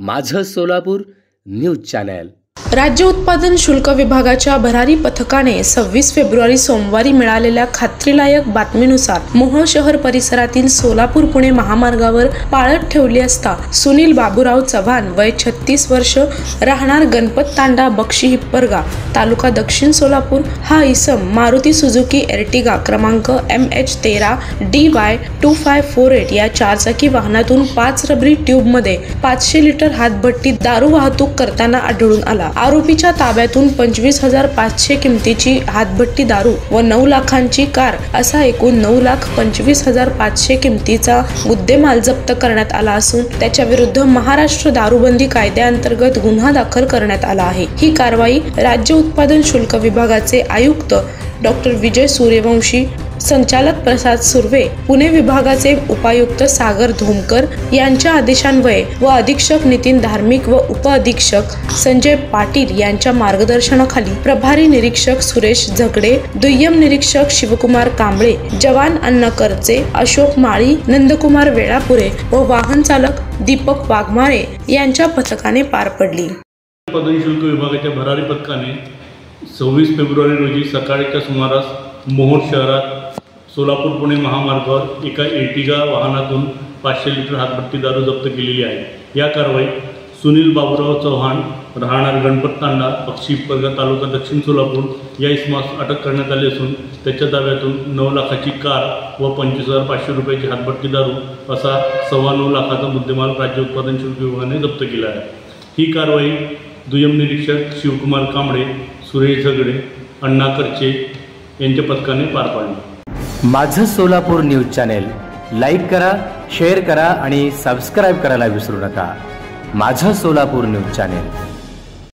माझं Solapur news channel. राज्य उत्पादन शुल्क विभागाच्या भरारी पथकाने 26 फेब्रुवारी सोमवारी मिळालेल्या खात्रीलायक बातमीनुसार मोहोळ शहर परिसरातील सोलापूर पुणे महामार्गावर पाळत ठेवली असता सुनील बाबूराव चव्हाण वय 36 वर्ष राहणार गणपत तांडा बक्षी हिप्परगा तालुका दक्षिण सोलापूर हा इसम मारुती सुझुकी एर्टिगा क्रमांक MH13 DY 2548 या चारचाकी वाहनातून 5 रबरी ट्यूब मध्ये 500 लिटर हातभट्टी दारू वाहतूक करताना आढळून आला। आरोपीच्या ताब्यातून 25,500 किमतीची हातभट्टी दारू व 9 लाखांची कार असा एकूण 9,25,500 किमतीचा मुद्देमाल जप्त करण्यात आला असून त्याच्या विरुद्ध महाराष्ट्र दारूबंदी कायद्याअंतर्गत गुन्हा दाखल करण्यात आला आहे। ही कारवाई राज्य उत्पादन शुल्क विभागाचे आयुक्त डॉक्टर विजय सूर्यवंशी, संचालक प्रसाद सुर्वे, पुणे विभागाचे उपायुक्त सागर धोमकर यांच्या आदेशान्वये व अधीक्षक नितीन धार्मिक व उपअधीक्षक संजय पाटील यांच्या मार्गदर्शनाखाली प्रभारी निरीक्षक सुरेश झगडे, दुय्यम निरीक्षक शिवकुमार कांबळे, जवान अण्णा करचे, अशोक माळी, नंदकुमार वेळापुरे व वाहन चालक दीपक वाघमारे यांच्या पथकाने पार पडली। उत्पादन शुल्क विभागाच्या भरारी पथकाने 26 फेब्रुवारी रोजी सकाळच्या सुमारास मोहोळ शहरात सोलापूर पुणे महामार्गावर एका एर्टिगा वाहनातून 500 लिटर हातभट्टी दारू जप्त केलेली आहे। या कारवाईत सुनील बाबूराव चव्हाण राहणार गणपत तांडा बक्षी हिप्परगा तालुका दक्षिण सोलापूर या इसमास अटक करण्यात आली असून त्याच्या ताब्यातून 9 लाखाची कार व 25,500 रुपयाची हातभट्टी दारू असा 9.25 लाखाचा मुद्देमाल राज्य उत्पादन शुल्क विभागाने जप्त केला आहे। ही कारवाई दुय्यम निरीक्षक शिवकुमार कांबळे, सुरेश झगडे, अण्णा करचे यांच्या पथकाने पार पाडली। माझं सोलापूर न्यूज चॅनल लाईक करा, शेअर करा आणि सबस्क्राईब करायला विसरू नका। माझं सोलापूर न्यूज चॅनल।